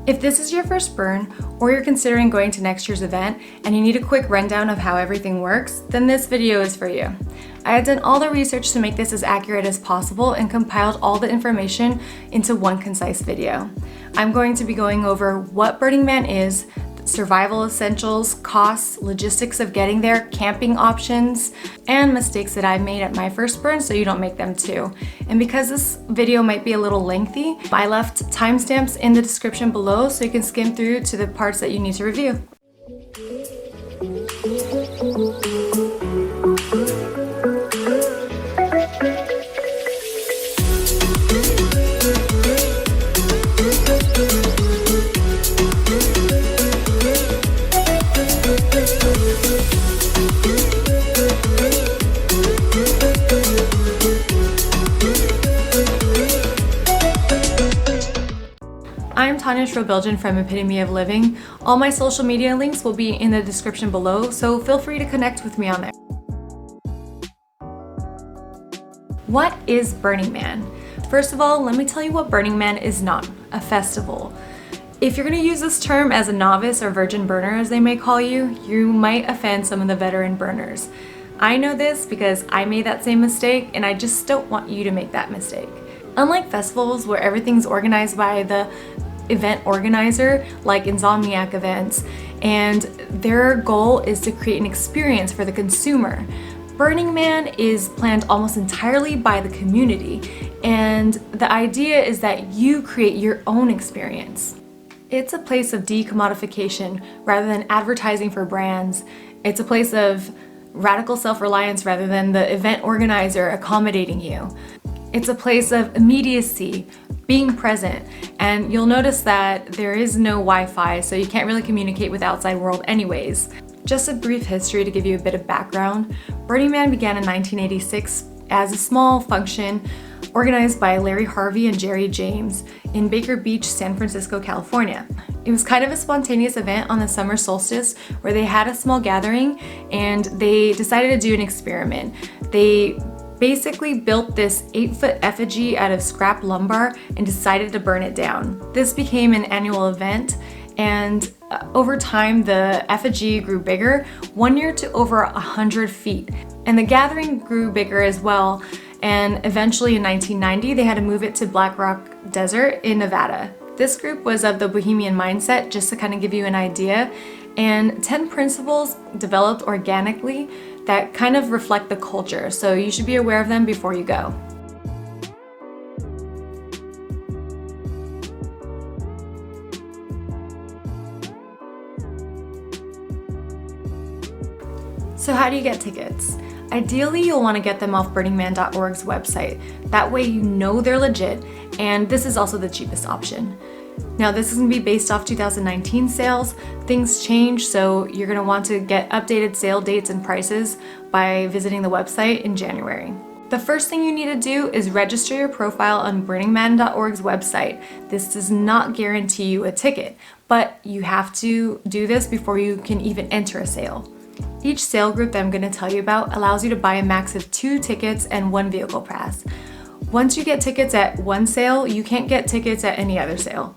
If this is your first burn, or you're considering going to next year's event and you need a quick rundown of how everything works, then this video is for you. I had done all the research to make this as accurate as possible and compiled all the information into one concise video. I'm going to be going over what Burning Man is, survival essentials, costs, logistics of getting there, camping options, and mistakes that I made at my first burn so you don't make them too. And because this video might be a little lengthy, I left timestamps in the description below so you can skim through to the parts that you need to review. I'm Tanya Schroe-Belgian from Epitome of Living. All my social media links will be in the description below, so feel free to connect with me on there. What is Burning Man? First of all, let me tell you what Burning Man is not: a festival. If you're going to use this term as a novice or virgin burner, as they may call you, you might offend some of the veteran burners. I know this because I made that same mistake, and I just don't want you to make that mistake. Unlike festivals where everything's organized by the event organizer, like Insomniac events, and their goal is to create an experience for the consumer, Burning Man is planned almost entirely by the community, and the idea is that you create your own experience. It's a place of decommodification rather than advertising for brands. It's a place of radical self-reliance rather than the event organizer accommodating you. It's a place of immediacy, being present, and you'll notice that there is no Wi-Fi, so you can't really communicate with the outside world anyways. Just a brief history to give you a bit of background. Burning Man began in 1986 as a small function organized by Larry Harvey and Jerry James in Baker Beach, San Francisco, California. It was kind of a spontaneous event on the summer solstice where they had a small gathering and they decided to do an experiment. They basically built this 8-foot effigy out of scrap lumber and decided to burn it down. This became an annual event, and over time the effigy grew bigger, one year to over 100 feet. And the gathering grew bigger as well, and eventually in 1990 they had to move it to Black Rock Desert in Nevada. This group was of the bohemian mindset, just to kind of give you an idea, and 10 principles developed organically that kind of reflect the culture, so you should be aware of them before you go. So how do you get tickets? Ideally, you'll want to get them off burningman.org's website. That way you know they're legit, and this is also the cheapest option. Now, this is going to be based off 2019 sales. Things change, so you're going to want to get updated sale dates and prices by visiting the website in January. The first thing you need to do is register your profile on burningman.org's website. This does not guarantee you a ticket, but you have to do this before you can even enter a sale. Each sale group that I'm going to tell you about allows you to buy a max of 2 tickets and 1 vehicle pass. Once you get tickets at one sale, you can't get tickets at any other sale.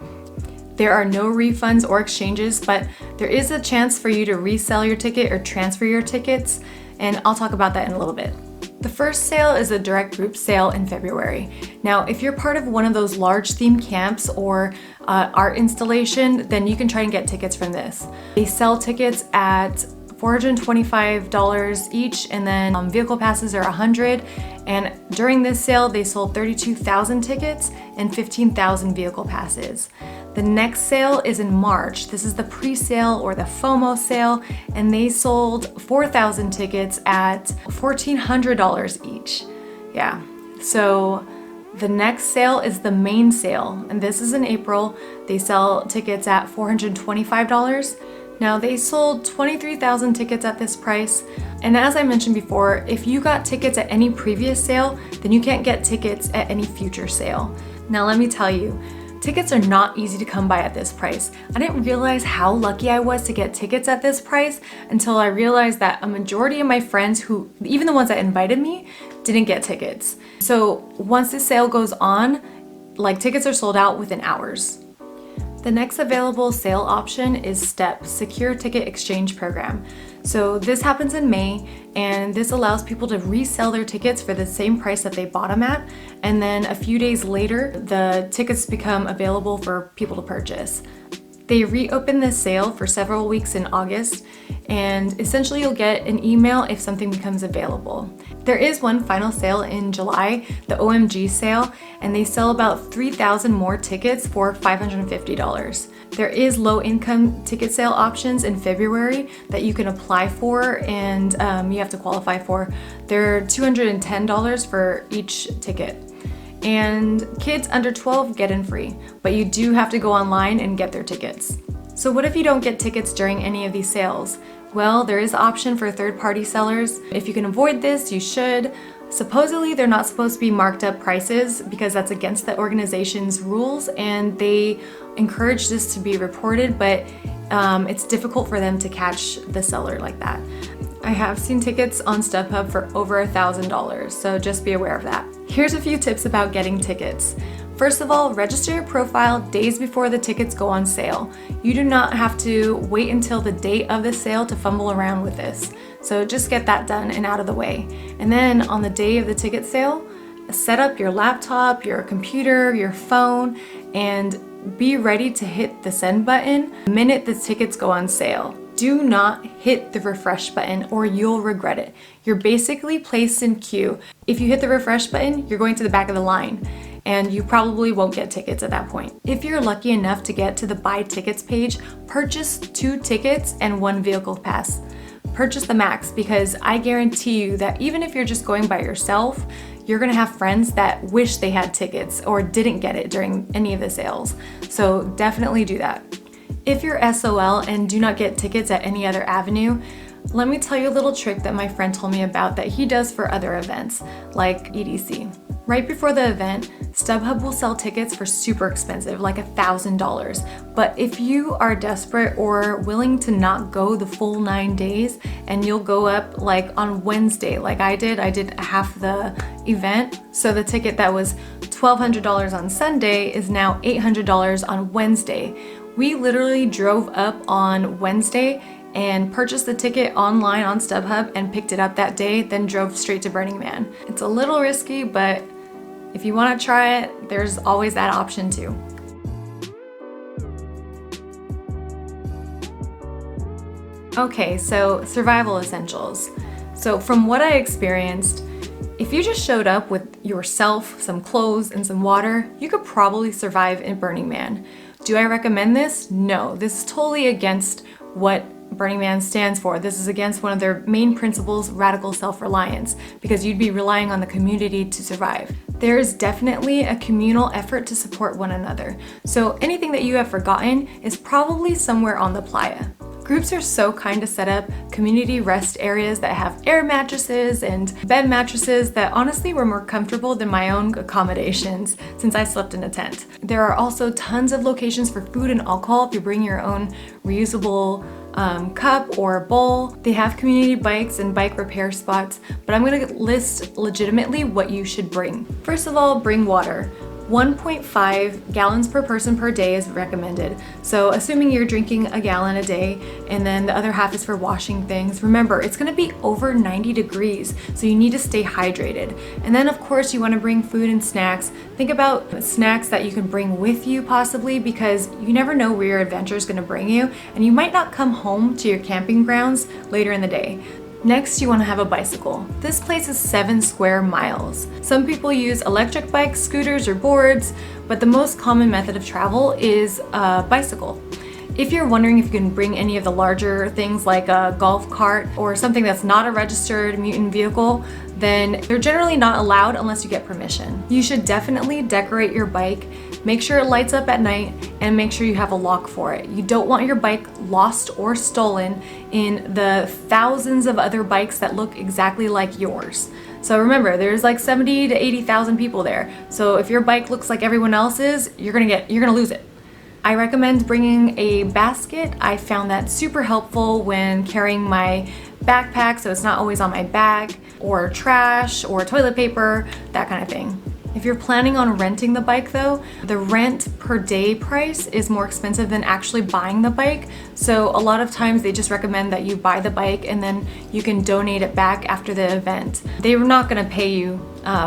There are no refunds or exchanges, but there is a chance for you to resell your ticket or transfer your tickets, and I'll talk about that in a little bit. The first sale is a direct group sale in February. Now, if you're part of one of those large theme camps or art installation, then you can try and get tickets from this. They sell tickets at $425 each, and then vehicle passes are $100. And during this sale, they sold 32,000 tickets and 15,000 vehicle passes. The next sale is in March. This is the pre-sale or the FOMO sale, and they sold 4,000 tickets at $1,400 each. Yeah, so the next sale is the main sale, and this is in April. They sell tickets at $425. Now, they sold 23,000 tickets at this price, and as I mentioned before, if you got tickets at any previous sale, then you can't get tickets at any future sale. Now, let me tell you, tickets are not easy to come by at this price. I didn't realize how lucky I was to get tickets at this price until I realized that a majority of my friends, who, even the ones that invited me, didn't get tickets. So once the sale goes on, like, tickets are sold out within hours. The next available sale option is STEP, Secure Ticket Exchange Program. So this happens in May, and this allows people to resell their tickets for the same price that they bought them at, and then a few days later, the tickets become available for people to purchase. They reopen this sale for several weeks in August, and essentially you'll get an email if something becomes available. There is one final sale in July, the OMG sale, and they sell about 3,000 more tickets for $550. There is low-income ticket sale options in February that you can apply for, and you have to qualify for. They're $210 for each ticket. And kids under 12 get in free, but you do have to go online and get their tickets. So what if you don't get tickets during any of these sales? Well, there is an option for third-party sellers. If you can avoid this, you should. Supposedly, they're not supposed to be marked up prices because that's against the organization's rules, and they encourage this to be reported, but it's difficult for them to catch the seller like that. I have seen tickets on StubHub for over $1,000, so just be aware of that. Here's a few tips about getting tickets. First of all, register your profile days before the tickets go on sale. You do not have to wait until the date of the sale to fumble around with this. So just get that done and out of the way. And then on the day of the ticket sale, set up your laptop, your computer, your phone, and be ready to hit the send button the minute the tickets go on sale. Do not hit the refresh button or you'll regret it. You're basically placed in queue. If you hit the refresh button, you're going to the back of the line, and you probably won't get tickets at that point. If you're lucky enough to get to the buy tickets page, purchase 2 tickets and 1 vehicle pass. Purchase the max, because I guarantee you that even if you're just going by yourself, you're gonna have friends that wish they had tickets or didn't get it during any of the sales. So definitely do that. If you're SOL and do not get tickets at any other avenue, let me tell you a little trick that my friend told me about that he does for other events, like EDC. Right before the event, StubHub will sell tickets for super expensive, like $1,000. But if you are desperate or willing to not go the full 9 days, and you'll go up like on Wednesday, like I did half the event. So the ticket that was $1,200 on Sunday is now $800 on Wednesday. We literally drove up on Wednesday and purchased the ticket online on StubHub and picked it up that day, then drove straight to Burning Man. It's a little risky, but if you want to try it, there's always that option too. Okay, so survival essentials. So from what I experienced, if you just showed up with yourself, some clothes, and some water, you could probably survive in Burning Man. Do I recommend this? No, this is totally against what Burning Man stands for. This is against one of their main principles, radical self-reliance, because you'd be relying on the community to survive. There is definitely a communal effort to support one another. So anything that you have forgotten is probably somewhere on the playa. Groups are so kind to set up community rest areas that have air mattresses and bed mattresses that honestly were more comfortable than my own accommodations since I slept in a tent. There are also tons of locations for food and alcohol if you bring your own reusable cup or bowl. They have community bikes and bike repair spots, but I'm gonna list legitimately what you should bring. First of all, bring water. 1.5 gallons per person per day is recommended. So assuming you're drinking a gallon a day and then the other half is for washing things, remember it's gonna be over 90 degrees, so you need to stay hydrated. And then of course you wanna bring food and snacks. Think about snacks that you can bring with you possibly, because you never know where your adventure is gonna bring you, and you might not come home to your camping grounds later in the day. Next, you want to have a bicycle. This place is 7 square miles. Some people use electric bikes, scooters, or boards, but the most common method of travel is a bicycle. If you're wondering if you can bring any of the larger things like a golf cart or something that's not a registered mutant vehicle, then they're generally not allowed unless you get permission. You should definitely decorate your bike, make sure it lights up at night, and make sure you have a lock for it. You don't want your bike lost or stolen in the thousands of other bikes that look exactly like yours. So remember, there's like 70 to 80,000 people there. So if your bike looks like everyone else's, you're gonna lose it. I recommend bringing a basket. I found that super helpful when carrying my backpack, so it's not always on my back, or trash, or toilet paper, that kind of thing. If you're planning on renting the bike though, the rent per day price is more expensive than actually buying the bike. So a lot of times they just recommend that you buy the bike and then you can donate it back after the event. They're not gonna pay you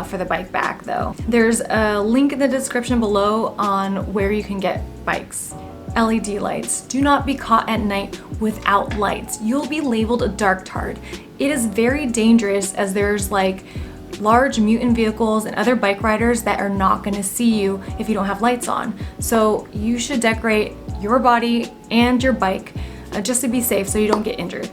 for the bike back though. There's a link in the description below on where you can get bikes. LED lights. Do not be caught at night without lights. You'll be labeled a darktard. It is very dangerous as there's like large mutant vehicles and other bike riders that are not going to see you if you don't have lights on. So you should decorate your body and your bike just to be safe so you don't get injured.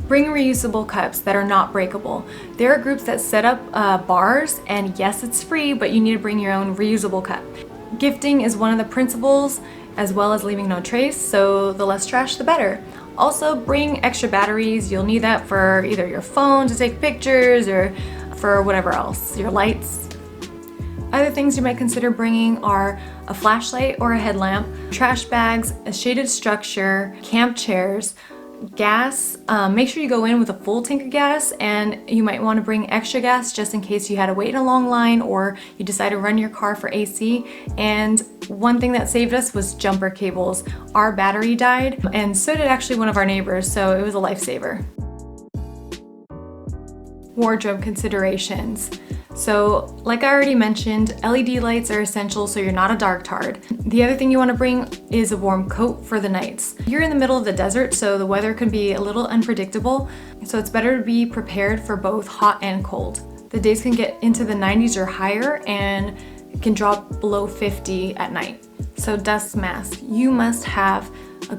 Bring reusable cups that are not breakable. There are groups that set up bars, and yes, it's free, but you need to bring your own reusable cup. Gifting is one of the principles, as well as leaving no trace, so the less trash the better. Also, bring extra batteries. You'll need that for either your phone to take pictures or for whatever else, your lights. Other things you might consider bringing are a flashlight or a headlamp, trash bags, a shaded structure, camp chairs, gas. Make sure you go in with a full tank of gas, and you might want to bring extra gas just in case you had to wait in a long line or you decide to run your car for AC. And one thing that saved us was jumper cables. Our battery died, and so did actually one of our neighbors, so it was a lifesaver. Wardrobe considerations. So like I already mentioned, LED lights are essential so you're not a darktard. The other thing you want to bring is a warm coat for the nights. You're in the middle of the desert, so the weather can be a little unpredictable, so it's better to be prepared for both hot and cold. The days can get into the 90s or higher and it can drop below 50 at night. So dust mask. You must have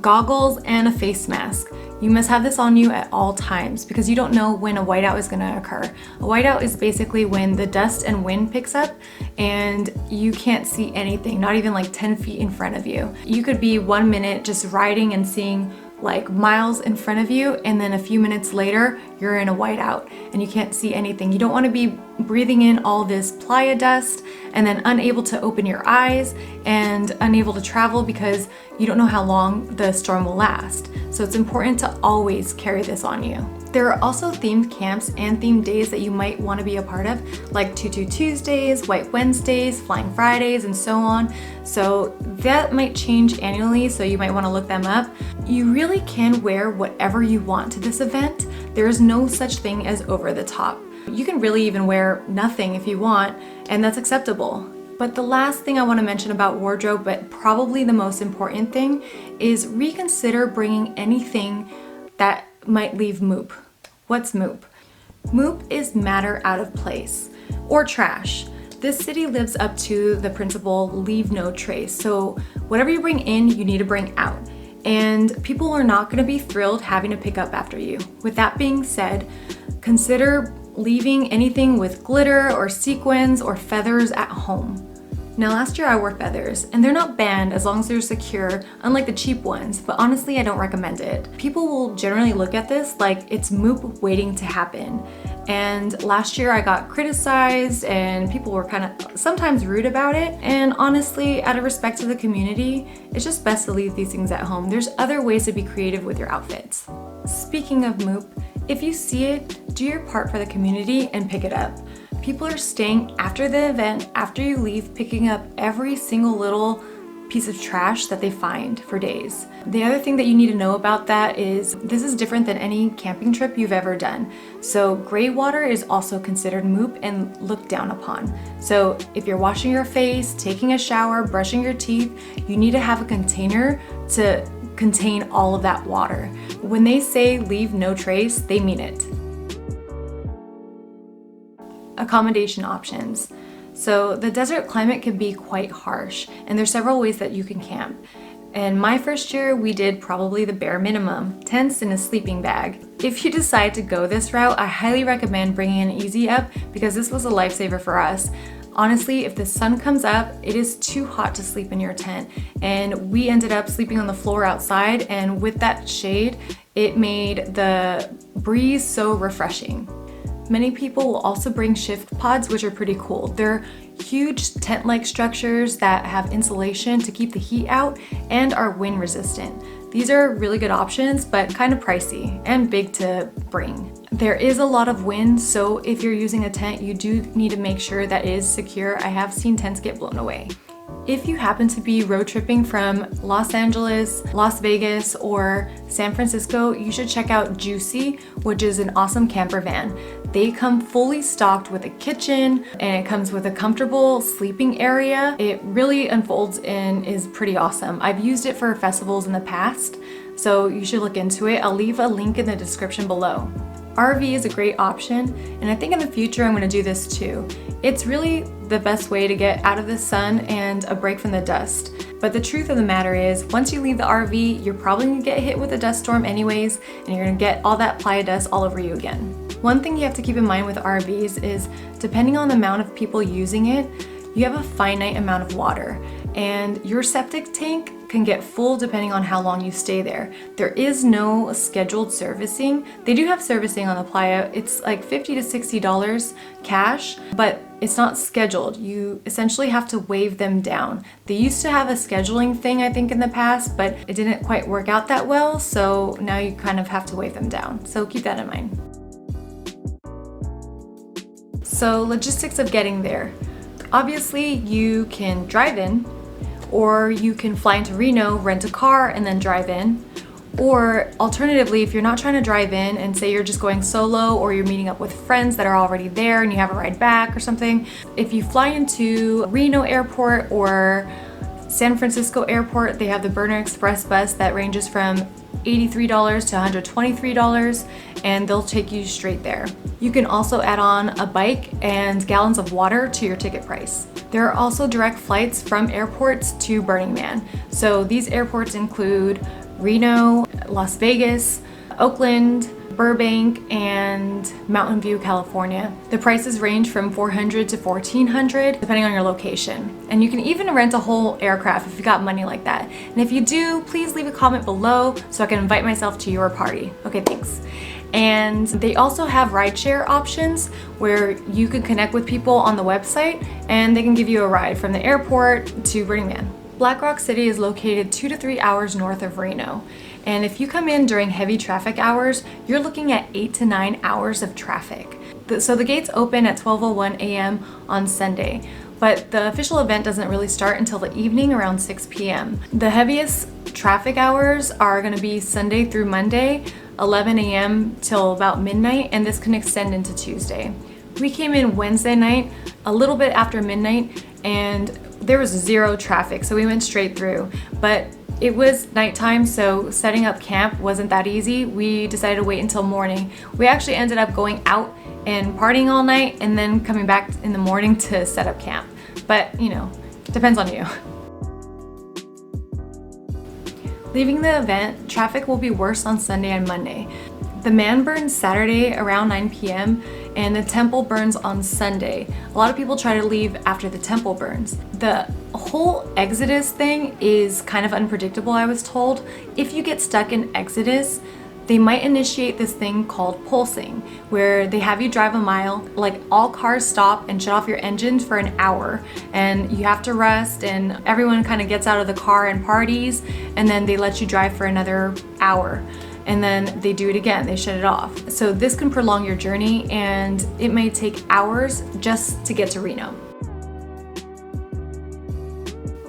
goggles and a face mask. You must have this on you at all times because you don't know when a whiteout is going to occur. A whiteout is basically when the dust and wind picks up and you can't see anything, not even like 10 feet in front of you. You could be 1 minute just riding and seeing like miles in front of you, and then a few minutes later you're in a whiteout and you can't see anything. You don't want to be breathing in all this playa dust and then unable to open your eyes and unable to travel because you don't know how long the storm will last. So it's important to always carry this on you. There are also themed camps and themed days that you might want to be a part of, like Tutu Tuesdays, White Wednesdays, Flying Fridays, and so on. So that might change annually, so you might want to look them up. You really can wear whatever you want to this event. There is no such thing as over the top. You can really even wear nothing if you want, and that's acceptable. But the last thing I want to mention about wardrobe, but probably the most important thing, is reconsider bringing anything that might leave MOOP. What's MOOP? MOOP is matter out of place or trash. This city lives up to the principle leave no trace. So whatever you bring in, you need to bring out. And people are not going to be thrilled having to pick up after you. With that being said, consider leaving anything with glitter or sequins or feathers at home. Now last year I wore feathers, and they're not banned as long as they're secure, unlike the cheap ones, but honestly I don't recommend it. People will generally look at this like it's MOOP waiting to happen. And last year I got criticized and people were kind of sometimes rude about it. And honestly, out of respect to the community, it's just best to leave these things at home. There's other ways to be creative with your outfits. Speaking of MOOP, if you see it, do your part for the community and pick it up. People are staying after the event, after you leave, picking up every single little piece of trash that they find for days. The other thing that you need to know about that is this is different than any camping trip you've ever done. So gray water is also considered MOOP and looked down upon. So if you're washing your face, taking a shower, brushing your teeth, you need to have a container to contain all of that water. When they say leave no trace, they mean it. Accommodation options. So the desert climate can be quite harsh, and there's several ways that you can camp. And my first year, we did probably the bare minimum, tents and a sleeping bag. If you decide to go this route, I highly recommend bringing an Easy Up because this was a lifesaver for us. Honestly, if the sun comes up, it is too hot to sleep in your tent, and we ended up sleeping on the floor outside, and with that shade, it made the breeze so refreshing. Many people will also bring shift pods, which are pretty cool. They're huge tent-like structures that have insulation to keep the heat out and are wind resistant. These are really good options, but kind of pricey and big to bring. There is a lot of wind, so if you're using a tent, you do need to make sure that it is secure. I have seen tents get blown away. If you happen to be road tripping from Los Angeles, Las Vegas, or San Francisco, you should check out Juicy, which is an awesome camper van. They come fully stocked with a kitchen, and it comes with a comfortable sleeping area. It really unfolds and is pretty awesome. I've used it for festivals in the past, so you should look into it. I'll leave a link in the description below. RV is a great option, and I think in the future I'm going to do this too. It's really the best way to get out of the sun and a break from the dust. But the truth of the matter is, once you leave the RV, you're probably going to get hit with a dust storm anyways, and you're going to get all that playa dust all over you again. One thing you have to keep in mind with RVs is, depending on the amount of people using it, you have a finite amount of water, and your septic tank can get full depending on how long you stay there. There is no scheduled servicing. They do have servicing on the playa. It's like $50 to $60 cash, but it's not scheduled. You essentially have to wave them down. They used to have a scheduling thing, I think, in the past, but it didn't quite work out that well, so now you kind of have to wave them down. So keep that in mind. So logistics of getting there. Obviously, you can drive in, or you can fly into Reno, rent a car, and then drive in. Or alternatively, if you're not trying to drive in and say you're just going solo, or you're meeting up with friends that are already there and you have a ride back or something, if you fly into Reno Airport or San Francisco Airport, they have the Burner Express bus that ranges from $83 to $123, and they'll take you straight there. You can also add on a bike and gallons of water to your ticket price. There are also direct flights from airports to Burning Man. So these airports include Reno, Las Vegas, Oakland, Burbank, and Mountain View, California. The prices range from $400 to $1,400 depending on your location. And you can even rent a whole aircraft if you got money like that. And if you do, please leave a comment below so I can invite myself to your party. Okay, thanks. And they also have rideshare options where you can connect with people on the website and they can give you a ride from the airport to Burning Man. Black Rock City is located 2 to 3 hours north of Reno. And if you come in during heavy traffic hours, you're looking at 8 to 9 hours of traffic. So the gates open at 12:01 a.m. on Sunday, but the official event doesn't really start until the evening around 6 p.m. The heaviest traffic hours are going to be Sunday through Monday, 11 a.m. till about midnight, and this can extend into Tuesday. We came in Wednesday night, a little bit after midnight, and there was zero traffic, so we went straight through. But it was nighttime, so setting up camp wasn't that easy. We decided to wait until morning. We actually ended up going out and partying all night and then coming back in the morning to set up camp. But, you know, depends on you. Leaving the event, traffic will be worse on Sunday and Monday. The man burns Saturday around 9 p.m. and the temple burns on Sunday. A lot of people try to leave after the temple burns. The whole Exodus thing is kind of unpredictable, I was told. If you get stuck in Exodus, they might initiate this thing called pulsing, where they have you drive a mile, like all cars stop and shut off your engines for an hour, and you have to rest, and everyone kind of gets out of the car and parties, and then they let you drive for another hour. And then they do it again, they shut it off. So this can prolong your journey, and it may take hours just to get to Reno.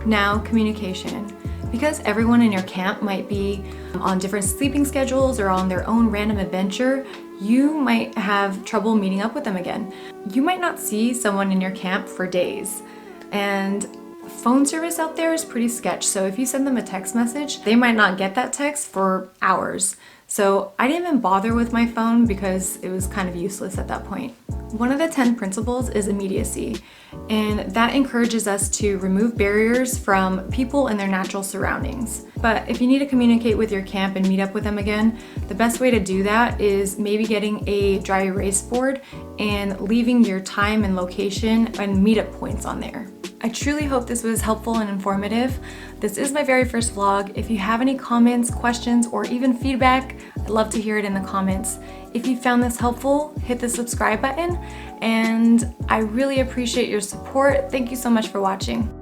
Now, communication. Because everyone in your camp might be on different sleeping schedules or on their own random adventure, you might have trouble meeting up with them again. You might not see someone in your camp for days, and phone service out there is pretty sketch. So if you send them a text message, they might not get that text for hours. So I didn't even bother with my phone because it was kind of useless at that point. One of the 10 principles is immediacy, and that encourages us to remove barriers from people and their natural surroundings. But if you need to communicate with your camp and meet up with them again, the best way to do that is maybe getting a dry erase board and leaving your time and location and meetup points on there. I truly hope this was helpful and informative. This is my very first vlog. If you have any comments, questions, or even feedback, I'd love to hear it in the comments. If you found this helpful, hit the subscribe button, and I really appreciate your support. Thank you so much for watching.